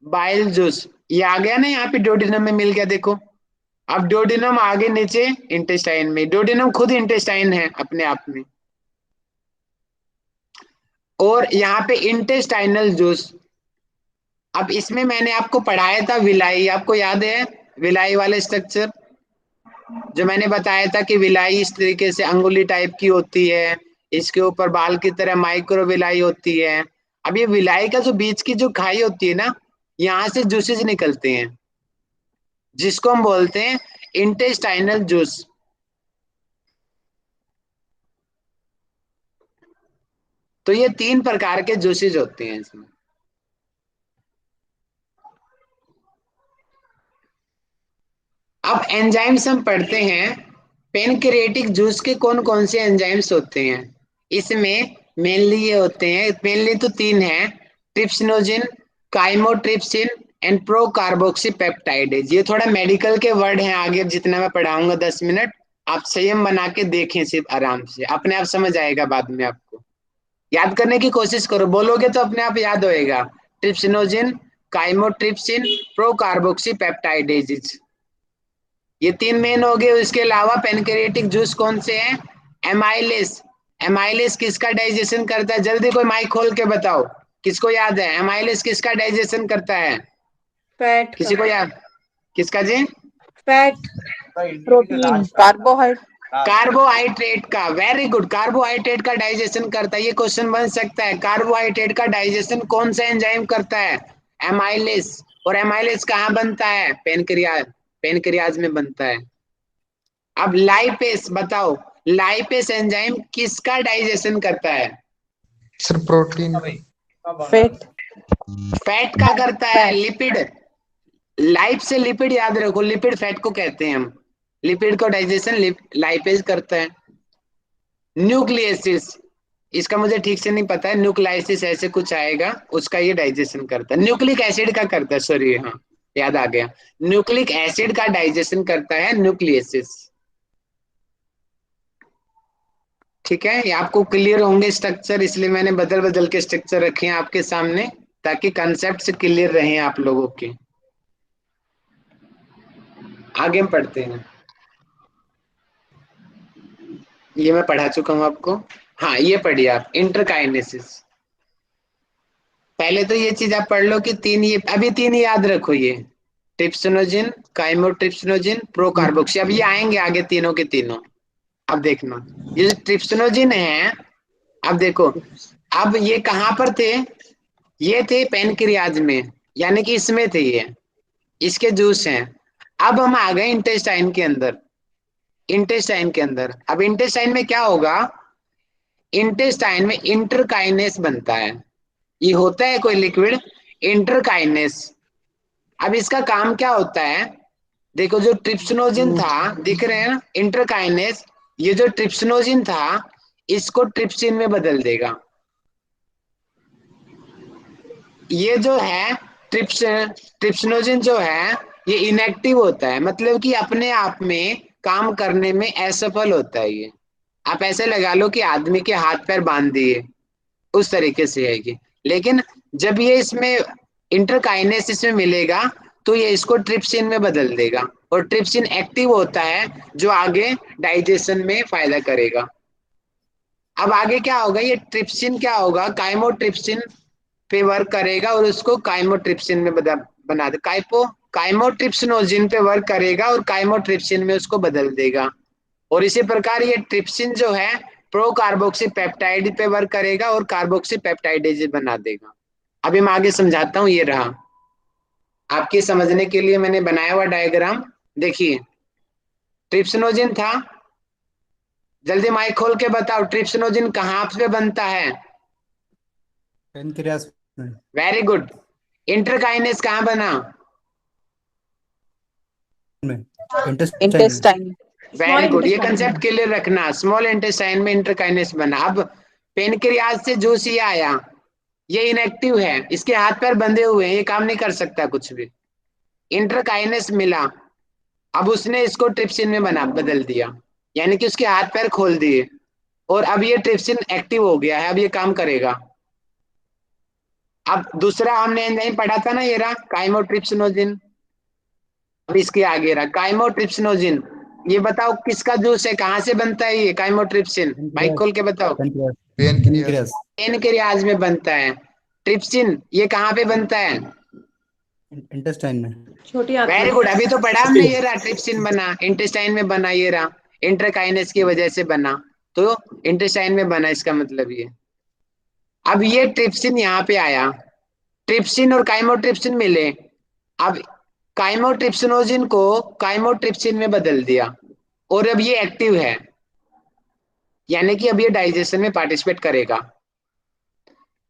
Bile juice. ये आ गया ना यहाँ पे, डोडिनम में मिल गया, देखो। अब डोडिनम आगे नीचे इंटेस्टाइन में, डोडिनम खुद इंटेस्टाइन है अपने आप में। और यहाँ पे इंटेस्टाइनल जूस। अब इसमें मैंने आपको पढ़ाया था विलाई, आपको याद है विलाई वाले स्ट्रक्चर, जो मैंने बताया था कि विलाई इस तरीके से अंगुली टाइप की होती है, इसके ऊपर बाल की तरह माइक्रो विलाई होती है। अब ये विलाई का जो बीच की जो खाई होती है ना, यहाँ से जूसेस निकलते हैं, जिसको हम बोलते हैं इंटेस्टाइनल जूस। तो ये 3 प्रकार के जूसेस होते हैं इसमें। अब एंजाइम्स हम पढ़ते हैं। पेनक्रिएटिक जूस के कौन कौन से एंजाइम्स होते हैं? इसमें मेनली ये होते हैं, मेनली तो 3 हैं, ट्रिप्सिनोजिन, काइमोट्रिप्सिन एंड प्रोकार्बोक्सीपेप्टाइडेज। ये थोड़ा मेडिकल के वर्ड हैं, आगे जितना मैं पढ़ाऊंगा 10 मिनट, आप संयम बना के देखें, सिर्फ आराम से, अपने आप समझ आएगा बाद में। आपको याद करने की कोशिश करो, बोलोगे तो अपने आप याद होएगा। ट्रिप्सिनोजिन, काइमोट्रिप्सिन, प्रोकार्बोक्सीपेप्टाइडेज, ये 3 मेन हो गए। इसके अलावा पेनक्रिएटिक जूस कौन से हैं? एमाइलेस। एमाइलेस किसका डाइजेशन करता है? जल्दी कोई माइक खोल के बताओ, किसको याद है एमाइलेस किसका डाइजेशन करता है? फैट किसी को याद? किसका जी? फैट प्रोटीन, कार्बोहाइड्रेट का। वेरी गुड, कार्बोहाइड्रेट का डाइजेशन करता है। ये क्वेश्चन बन सकता है, कार्बोहाइड्रेट का डाइजेशन कौन सा एंजाइम करता है? एमाइलेस। और एमाइलेस कहाँ बनता है? पेनक्रियाज, पेनक्रियाज में बनता है। अब लाइपेस बताओ, लाइपेस एंजाइम किसका डाइजेशन करता है? Sir protein. फैट, फैट का करता है। लिपिड, लाइप से लिपिड याद रखो, लिपिड फैट को कहते हैं हम। लिपिड को डाइजेशन लाइपेज करता है। न्यूक्लियसिस, इसका मुझे ठीक से नहीं पता है, न्यूक्लाइसिस ऐसे कुछ आएगा, उसका ये डाइजेशन करता है। न्यूक्लिक एसिड का करता है, सॉरी, हाँ याद आ गया, न्यूक्लिक एसिड का डाइजेशन करता है न्यूक्लियसिस। ठीक है, ये आपको क्लियर होंगे स्ट्रक्चर, इसलिए मैंने बदल बदल के स्ट्रक्चर रखे हैं आपके सामने, ताकि कंसेप्ट क्लियर रहे आप लोगों के। आगे हम पढ़ते हैं। ये मैं पढ़ा चुका हूं आपको। हाँ, ये पढ़िए आप, इंटरकाइनेसिस। पहले तो ये चीज आप पढ़ लो कि 3, ये अभी 3 याद रखो, ये ट्रिप्सिनोजिन, काइमोट्रिप्सिनोजिन, प्रोकार्बोक्सी। अब ये आएंगे आगे तीनों के तीनों। अब देखना, ये जो ट्रिप्सिनोजिन है, अब देखो, अब ये कहाँ पर थे? ये थे पेनक्रियाज में, यानी कि इसमें थे ये, इसके जूस हैं। अब हम आ गए इंटेस्टाइन के अंदर। इंटेस्टाइन के अंदर, अब इंटेस्टाइन में क्या होगा? इंटेस्टाइन में इंटरकाइनेस बनता है। ये होता है कोई लिक्विड, इंटरकाइनेस। अब इसका काम क्या होता है? देखो, जो ट्रिप्सिनोजिन था, दिख रहे हैं ना इंटरकाइनेस, ये जो ट्रिप्सिनोजिन था, इसको ट्रिप्सिन में बदल देगा। ये जो है ट्रिप्सिनोजिन जो है, ये इनएक्टिव होता है, मतलब कि अपने आप में काम करने में असफल होता है ये। आप ऐसे लगा लो कि आदमी के हाथ पैर बांध दिए, उस तरीके से है ये। लेकिन जब ये इसमें इंटरकाइनेस इसमें मिलेगा, तो ये इसको ट्रिप्सिन में बदल देगा, और ट्रिप्सिन एक्टिव होता है, जो आगे डाइजेशन में फायदा करेगा। अब आगे क्या होगा? ये ट्रिप्सिन क्या होगा? काइमोट्रिप्सिन पे वर्क करेगा, और उसको काइमोट्रिप्सिन में बना दे, काइमोट्रिप्सिनोजिन पे वर्क करेगा, और काइमोट्रिप्सिन में उसको बदल देगा। और इसी प्रकार ये ट्रिप्सिन जो है, प्रो कार्बोक्सी पेप्टाइड पे वर्क करेगा, और कार्बोक्सी पेप्टाइडेज बना देगा। अभी मैं आगे समझाता हूँ, ये रहा आपके समझने के लिए मैंने बनाया हुआ डायग्राम। देखिए, ट्रिप्सिनोजिन था, जल्दी माइक खोल के बताओ, ट्रिप्सिनोजिन कहाँ पे बनता है? पेनक्रियास में। Very good. इंटरकाइनेस कहाँ बना? इंटेस्टाइन में। इंटेस्टाइन। वेरी गुड, ये intestine कंसेप्ट में। क्लियर रखना, स्मॉल इंटेस्टाइन में इंटरकाइनेस बना। अब पेनक्रियाज से जूस ये आया, ये इनएक्टिव है, इसके हाथ पैर बंधे हुए हैं, ये काम नहीं कर सकता कुछ भी। इंटरकाइनेस मिला, अब उसने इसको ट्रिप्सिन में बना बदल दिया, यानी कि उसके हाथ पैर खोल दिए, और अब ये ट्रिप्सिन एक्टिव हो गया है, अब ये काम करेगा। अब दूसरा हमने एंजाइम पढ़ा था ना, ये रहा काइमोट्रिप्सिनोजिन। अब इसके आगे रहा काइमोट्रिप्सिनोजिन। ये बताओ किसका जूस है, कहाँ से बनता है ये काइमोट्रिप्सिन? माइक खोल के बताओ। पेनक्रियास। पेनक्रियास। पेनक्रियाज में बनता है। ट्रिप्सिन ये कहाँ पे बनता है? इंटेस्टाइन में। छोटी वेरी आंत गुड, में। अभी तो पढ़ा हमने, ये रहा ट्रिप्सिन बना, इंटेस्टाइन में बना, ये रहा इंटरकाइनेस की वजह से बना, तो इंटेस्टाइन में बना, इसका मतलब ये। अब ये ट्रिप्सिन यहाँ पे आया, ट्रिप्सिन और काइमोट्रिप्सिन मिले, अब काइमोट्रिप्सिनोजिन को काइमोट्रिप्सिन में बदल दिया, और अब ये एक्टिव है, यानी कि अब ये डाइजेशन में पार्टिसिपेट करेगा।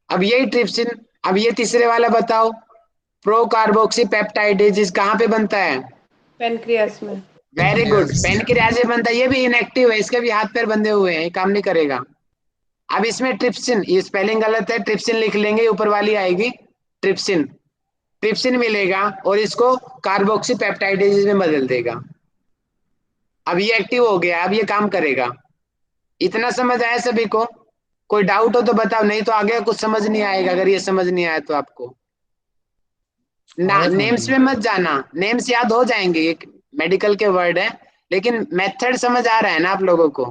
अब यही ट्रिप्सिन, अब ये तीसरे वाला बताओ, प्रो कार्बोक्सी पेप्टाइडेज कहाँ पे बनता है? पेनक्रियास में। Very good, pancreas. पेनक्रियाज में बनता है, ये भी इनएक्टिव है, इसके भी हाथ पैर बंधे हुए हैं, ये काम नहीं करेगा। अब इसमें ट्रिप्सिन, ये स्पेलिंग गलत है, ट्रिप्सिन लिख लेंगे, ऊपर वाली आएगी ट्रिप्सिन, ट्रिप्सिन मिलेगा और इसको कार्बोक्सी पेप्टाइडेज में बदल देगा। अब ये एक्टिव हो गया, अब ये काम करेगा। इतना समझ आया सभी को? कोई डाउट हो तो बताओ, नहीं तो आगे कुछ समझ नहीं आएगा, अगर ये समझ नहीं आया तो आपको ना, आया समझ नेम्स में। में मत जाना, नेम्स याद हो जाएंगे, ये मेडिकल के वर्ड है, लेकिन मेथड समझ आ रहा है ना आप लोगों को?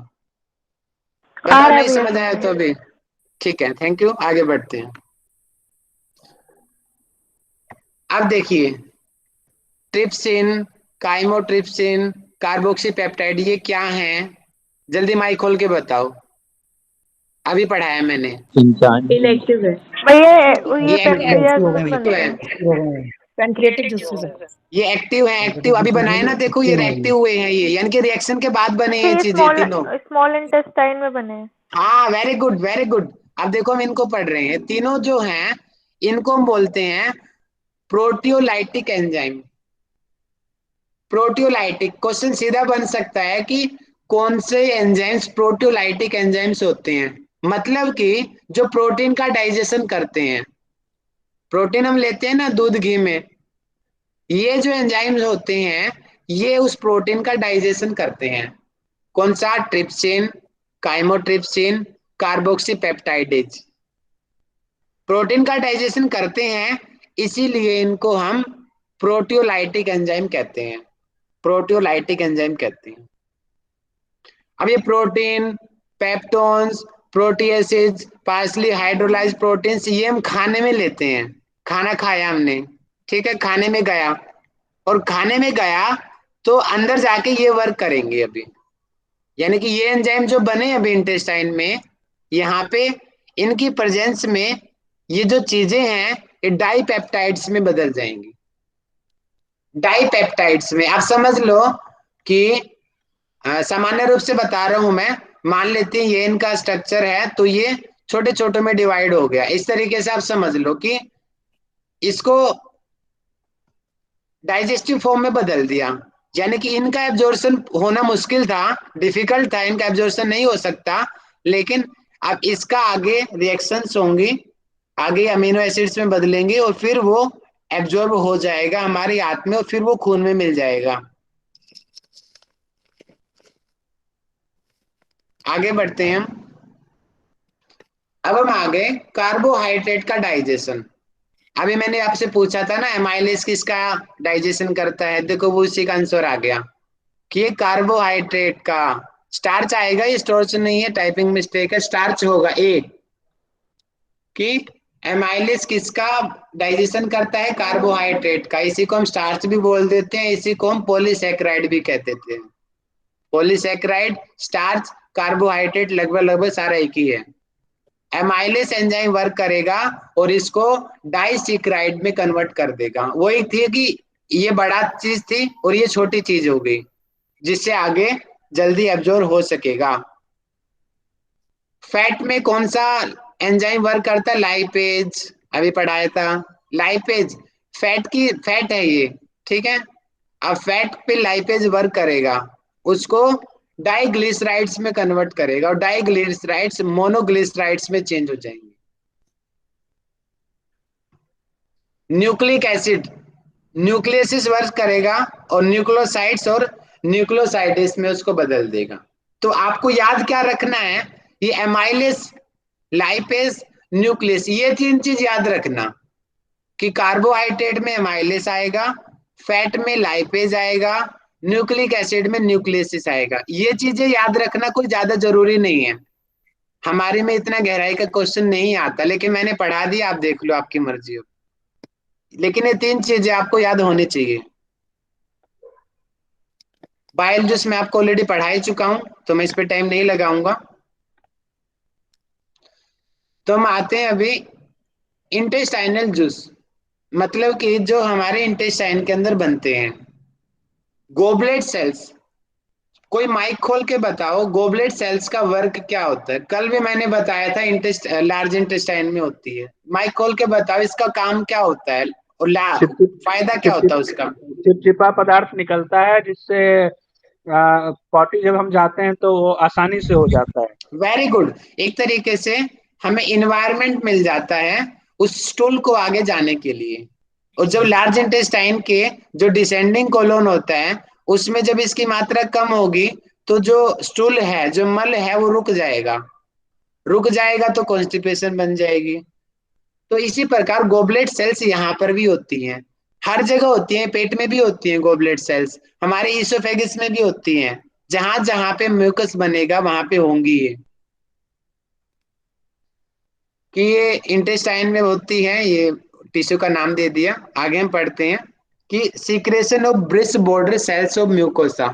बताओ नहीं समझ आया तो अभी। ठीक है, थैंक यू, आगे बढ़ते हैं। अब देखिए, ट्रिप्सिन, काइमोट्रिप्सिन, कार्बोक्सी पेप्टाइड, ये क्या है? जल्दी माइक खोल के बताओ, अभी पढ़ाया मैंने। इनएक्टिव है। भैया ये ये पेनक्रियास में बनते हैं। है, पैनक्रियाटिक जूसेस है। ये एक्टिव है, एक्टिव अभी बनाए ना, देखो ये एक्टिव हुए हैं, ये यानी कि रिएक्शन के बाद बने तो हैं ये चीजें तीनों। स्मॉल इंटेस्टाइन में बने हैं। हाँ, वेरी गुड वेरी गुड। अब देखो हम इनको पढ़ रहे हैं, तीनों जो हैं इनको हम बोलते हैं प्रोटियोलाइटिक एंजाइम। प्रोटियोलाइटिक, क्वेश्चन सीधा बन सकता है कि कौन से एंजाइम्स प्रोटियोलाइटिक एंजाइम्स होते हैं, मतलब कि जो प्रोटीन का डाइजेशन करते हैं। प्रोटीन हम लेते हैं ना दूध घी में, ये जो एंजाइम्स होते हैं ये उस प्रोटीन का डाइजेशन करते हैं। कौन सा? Trypsin, chymotrypsin, carboxy peptidase, protein का डाइजेशन करते हैं, इसीलिए इनको हम प्रोटियोलाइटिक एंजाइम कहते हैं, प्रोटियोलाइटिक एंजाइम कहते हैं। अब ये protein, peptones, proteoses, partially hydrolysed proteins, ये हम खाने में लेते हैं, खाना खाया हमने, ठीक है, खाने में गया, और खाने में गया तो अंदर जाके ये वर्क करेंगे अभी, यानी कि ये एंजाइम जो बने अभी इंटेस्टाइन में, यहाँ पे इनकी प्रेजेंस में ये जो चीजें हैं ये डाइपेप्टाइड्स में बदल जाएंगी। डाइपेप्टाइड्स में आप समझ लो कि सामान्य रूप से बता रहा हूं मैं, मान लेते हैं ये इनका स्ट्रक्चर है, तो ये छोटे छोटे में डिवाइड हो गया, इस तरीके से आप समझ लो कि इसको डाइजेस्टिव फॉर्म में बदल दिया, यानी कि इनका एब्जॉर्प्शन होना मुश्किल था, डिफिकल्ट था, इनका एब्जॉर्प्शन नहीं हो सकता, लेकिन अब इसका आगे रिएक्शंस होंगी, आगे अमीनो एसिड्स में बदलेंगे और फिर वो एब्जॉर्ब हो जाएगा हमारे हाथ में और फिर वो खून में मिल जाएगा। आगे बढ़ते हैं हम। अब हम आगे कार्बोहाइड्रेट का डाइजेशन। अभी मैंने आपसे पूछा था ना एमाइलेज किसका डाइजेशन करता है, देखो वो उसी का आंसर आ गया कि ये कार्बोहाइड्रेट का। स्टार्च आएगा, ये स्टार्च नहीं है, टाइपिंग मिस्टेक है, स्टार्च होगा ए, कि एमाइलेज किसका डाइजेशन करता है? कार्बोहाइड्रेट का। इसी को हम स्टार्च भी बोल देते हैं, इसी को हम पॉलीसैकेराइड भी कहते थे। पॉलीसैकेराइड, स्टार्च, कार्बोहाइड्रेट लगभग लगभग सारा एक ही है। एमाइलेज एंजाइम वर्क करेगा और इसको डाइसैकेराइड में कन्वर्ट कर देगा। वही थी कि ये बड़ा चीज थी और ये छोटी चीज हो गई, जिससे आगे जल्दी एब्जॉर्ब हो सकेगा। फैट में कौन सा एंजाइम वर्क करता है? लाइपेज, अभी पढ़ाया था लाइपेज। फैट है ये, ठीक है। अब फैट पे लाइपेज वर्क करेगा, उसको डाइग्लिसराइड्स में कन्वर्ट करेगा और डाइग्लिसराइड्स मोनोग्लिसराइड्स में चेंज हो जाएंगे। न्यूक्लिक एसिड न्यूक्लियसिस वर्क करेगा और न्यूक्लियोसाइड्स और न्यूक्लियोसाइडिस में उसको बदल देगा। तो आपको याद क्या रखना है? ये एमाइलेस, लाइपेज, न्यूक्लियस, ये 3 चीज याद रखना कि कार्बोहाइड्रेट में एमाइलेस आएगा, फैट में लाइपेज आएगा, न्यूक्लिक एसिड में न्यूक्लियसिस आएगा। ये चीजें याद रखना कोई ज्यादा जरूरी नहीं है, हमारे में इतना गहराई का क्वेश्चन नहीं आता, लेकिन मैंने पढ़ा दिया, आप देख लो, आपकी मर्जी हो। लेकिन ये 3 चीजें आपको याद होनी चाहिए। बाइल जूस मैं आपको ऑलरेडी पढ़ा ही चुका हूं, तो मैं इस पे टाइम नहीं लगाऊंगा। तो हम आते हैं अभी इंटेस्टाइनल जूस, मतलब कि जो हमारे इंटेस्टाइन के अंदर बनते हैं। गोबलेट सेल्स, कोई माइक खोल के बताओ गोबलेट सेल्स का वर्क क्या होता है? कल भी मैंने बताया था लार्ज इंटेस्टाइन में होती है। माइक खोल के बताओ इसका काम क्या होता है और फायदा क्या होता है उसका? चिपचिपा पदार्थ निकलता है जिससे पॉटी जब हम जाते हैं तो वो आसानी से हो जाता है। Very good. एक तरीके से हमें इन्वायरमेंट मिल जाता है उस स्टूल को आगे जाने के लिए। और जब लार्ज इंटेस्टाइन के जो डिसेंडिंग कोलोन होता है उसमें जब इसकी मात्रा कम होगी तो जो स्टूल है, जो मल है, वो रुक जाएगा तो कॉन्स्टिपेशन बन जाएगी। तो इसी प्रकार गोबलेट सेल्स यहाँ पर भी होती हैं, हर जगह होती हैं, पेट में भी होती हैं गोबलेट सेल्स, हमारे ईसोफेगस में भी होती हैं, जहां जहां पे म्यूकस बनेगा वहां पे होंगी ये। कि ये इंटेस्टाइन में होती है, ये टिश्यू का नाम दे दिया। आगे हम पढ़ते हैं कि secretion of brush border cells of mucosa.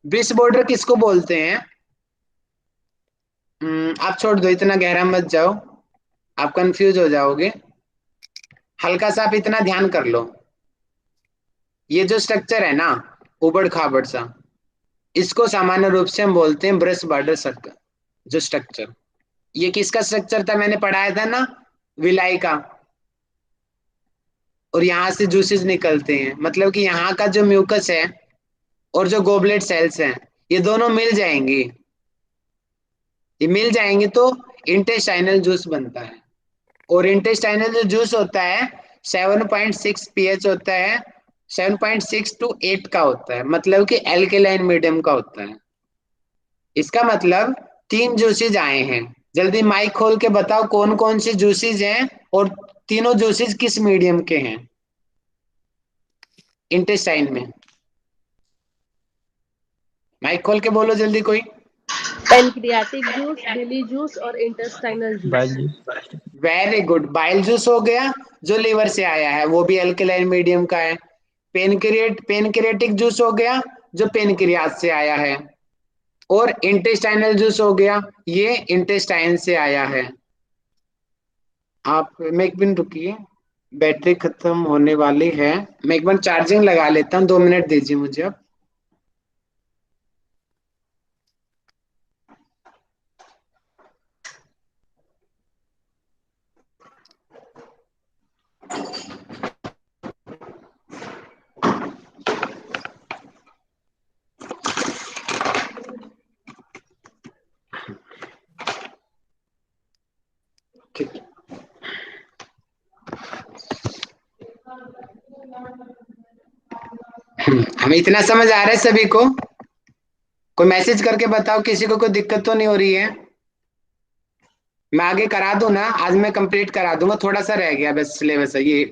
Brush border किसको बोलते हैं? आप छोड़ दो, इतना गहरा मत जाओ, आप कंफ्यूज हो जाओगे। हल्का सा आप इतना ध्यान कर लो, ये जो स्ट्रक्चर है ना, उबड़ खाबड़ सा, इसको सामान्य रूप से हम बोलते हैं ब्रिस बॉर्डर सर्कल। जो स्ट्रक्चर, ये किसका स्ट्रक्चर था? मैंने पढ़ाया था ना, विलाई का। और यहाँ से जूसेस निकलते हैं, मतलब कि यहाँ का जो म्यूकस है और जो गोबलेट सेल्स हैं, ये दोनों मिल जाएंगी। ये मिल जाएंगे तो इंटेस्टाइनल जूस बनता है। और इंटेस्टाइनल जो जूस होता है 7.6 pH होता है, 7.6 to 8 का होता है, मतलब कि एल्केलाइन मीडियम का होता है। इसका मतलब 3 जूसेज आए हैं। जल्दी माइक खोल के बताओ कौन कौन से जूसेज हैं और तीनों जूसेज किस मीडियम के हैं इंटेस्टाइन में? माइक खोल के बोलो जल्दी कोई। पैनक्रियाटिक जूस, बिली जूस और intestinal juice. Very good. Bile juice हो गया जो लीवर से आया है, वो भी अल्कलाइन मीडियम का है। पेनक्रियाटिक जूस हो गया जो पेनक्रियास से आया है। और इंटेस्टाइनल जूस हो गया, ये इंटेस्टाइन से आया है। आप मैं एक मिनट रुकिए, बैटरी खत्म होने वाली है, मैं एक बार चार्जिंग लगा लेता हूँ, 2 मिनट दीजिए मुझे अब। ठीक, हमें इतना समझ आ रहा है सभी को? कोई मैसेज करके बताओ किसी को कोई दिक्कत तो नहीं हो रही है? मैं आगे करा दूं ना, आज मैं कंप्लीट करा दूंगा, थोड़ा सा रह गया बस सिलेबस है ये।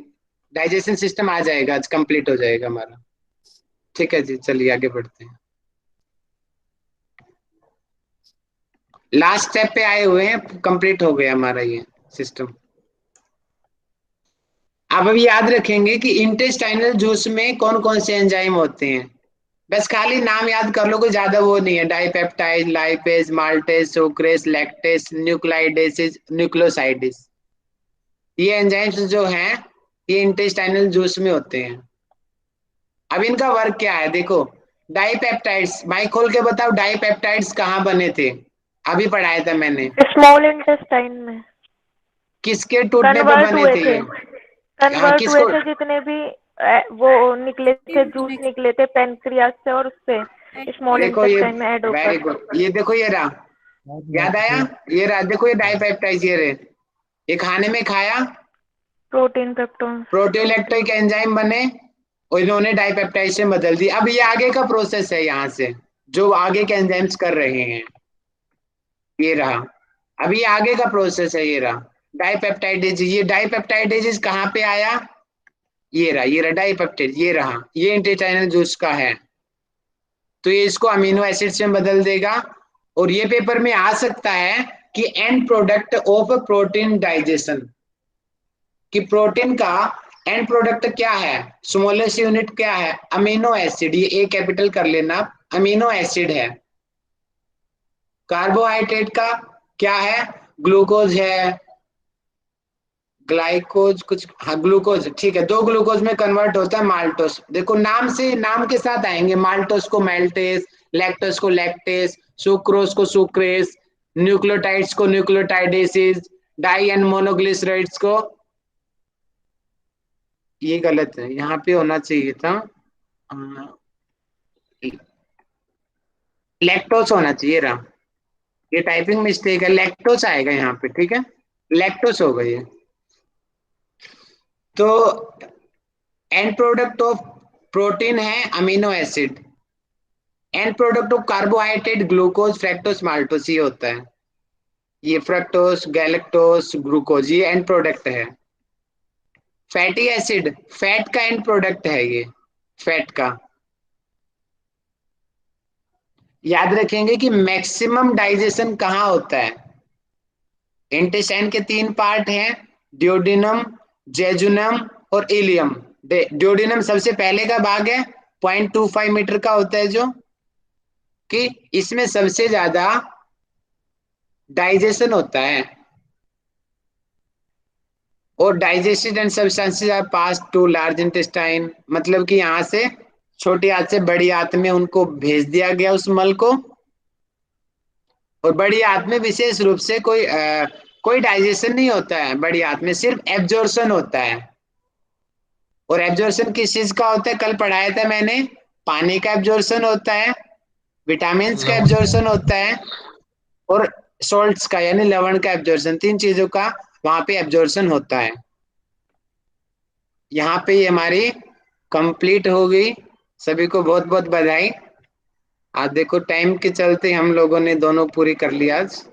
डाइजेशन सिस्टम आ जाएगा आज, कंप्लीट हो जाएगा हमारा। ठीक है जी, चलिए आगे बढ़ते हैं। लास्ट स्टेप पे आए हुए हैं, कंप्लीट हो गया हमारा ये सिस्टम। आप अभी याद रखेंगे कि इंटेस्टाइनल जूस में कौन कौन से एंजाइम होते हैं, बस खाली नाम याद कर लो, कोई ज्यादा वो नहीं है। Dipeptide, lipase, maltase, sucrase, lactase, nucleotidases, nucleosidases, ये एंजाइम्स जो हैं ये इंटेस्टाइनल जूस में होते हैं। अब इनका वर्क क्या है देखो। डाइपेप्टाइड्स, माइक खोल के बताओ डाइपेप्टाइड्स कहाँ बने थे? अभी पढ़ाया था मैंने। स्मॉल इंटेस्टाइन में किसके टूटने पे कन्वर्ट बने हुए थे थे, ये? कन्वर्ट हुए किसको? थे जितने भी वो निकले थे, जूस निकले थे पेनक्रियास से और उससे स्मॉल देखो ये, इंटेस्टाइन में ऐड वेरी होकर। गुड, ये देखो ये रहा, याद आया? ये रहा, देखो ये डाइपेप्टाइड, ये रहे, ये खाने में खाया, प्रोटीन पेप्टोन। प्रोटीओलैक्टिक एंजाइम बने और इन्होंने डाइपेप्टाइड से बदल दी। अब ये आगे का प्रोसेस है, यहाँ से जो आगे के एंजाइम्स कर रहे हैं, ये रहा। अब ये आगे का प्रोसेस है, ये रहा डाइपेप्टाइडेज। ये डाइपेप्टाइडेज कहाँ पे आया? ये रहा डाइपेप्टाइड, ये रहा, ये इंटेस्टाइनल जूस का है। तो ये इसको अमीनो एसिड से बदल देगा। और ये पेपर में आ सकता है कि and product of protein digestion, कि प्रोटीन का एंड प्रोडक्ट क्या है, स्मॉलेस्ट यूनिट क्या है, अमीनो एसिड। ये ए कैपिटल कर लेना, अमीनो एसिड है। कार्बोहाइड्रेट का क्या है, ग्लूकोज है, ग्लाइकोज कुछ, हाँ ग्लूकोज, ठीक है। 2 ग्लूकोज में कन्वर्ट होता है माल्टोस। देखो नाम से, नाम के साथ आएंगे, माल्टोस को माल्टेस, लैक्टोस को लैक्टेस, सुक्रोज को सुक्रेस, न्यूक्लियोटाइड्स को न्यूक्लियोटाइडेसिस, डाई एंड मोनोग्लिसराइड्स को, ये गलत है, यहाँ पे होना चाहिए था लैक्टोस होना चाहिए रहा, ये टाइपिंग मिस्टेक है, लैक्टोस आएगा यहाँ पे, ठीक है, लैक्टोस हो गई है। तो एंड प्रोडक्ट ऑफ प्रोटीन है amino acid, end product of carbohydrate glucose fructose maltose, ये होता है, ये फ्रक्टोस गैलेक्टोस ग्लूकोज, ये एंड प्रोडक्ट है। फैटी एसिड फैट का एंड प्रोडक्ट है, ये फैट का। याद रखेंगे कि मैक्सिमम डाइजेशन कहाँ होता है, इंटेस्टाइन के 3 पार्ट हैं, ड्यूोडेनम, जेजुनम और इलियम। ड्यूोडेनम सबसे पहले का भाग है, 0.25 मीटर का होता है, जो कि इसमें सबसे ज्यादा डाइजेशन होता है। और digested and substances are pass to large intestine, मतलब कि यहाँ से छोटी आंत से बड़ी आंत में उनको भेज दिया गया उस मल को। और बड़ी आंत में विशेष रूप से कोई डाइजेशन नहीं होता है, बड़ी आंत में सिर्फ एब्जॉर्प्शन होता है। और एब्जॉर्प्शन किस चीज का होता है, कल पढ़ाया था मैंने, पानी का एब्जॉर्प्शन होता है, विटामिन का एब्जॉर्प्शन होता है, और सॉल्ट्स का यानी लवण का एब्जॉर्प्शन, 3 चीजों का वहां पे एब्जॉर्प्शन होता है। यहाँ पे ये हमारी कंप्लीट हो गई, सभी को बहुत बहुत बधाई। आज देखो टाइम के चलते हम लोगों ने दोनों पूरी कर लिया आज।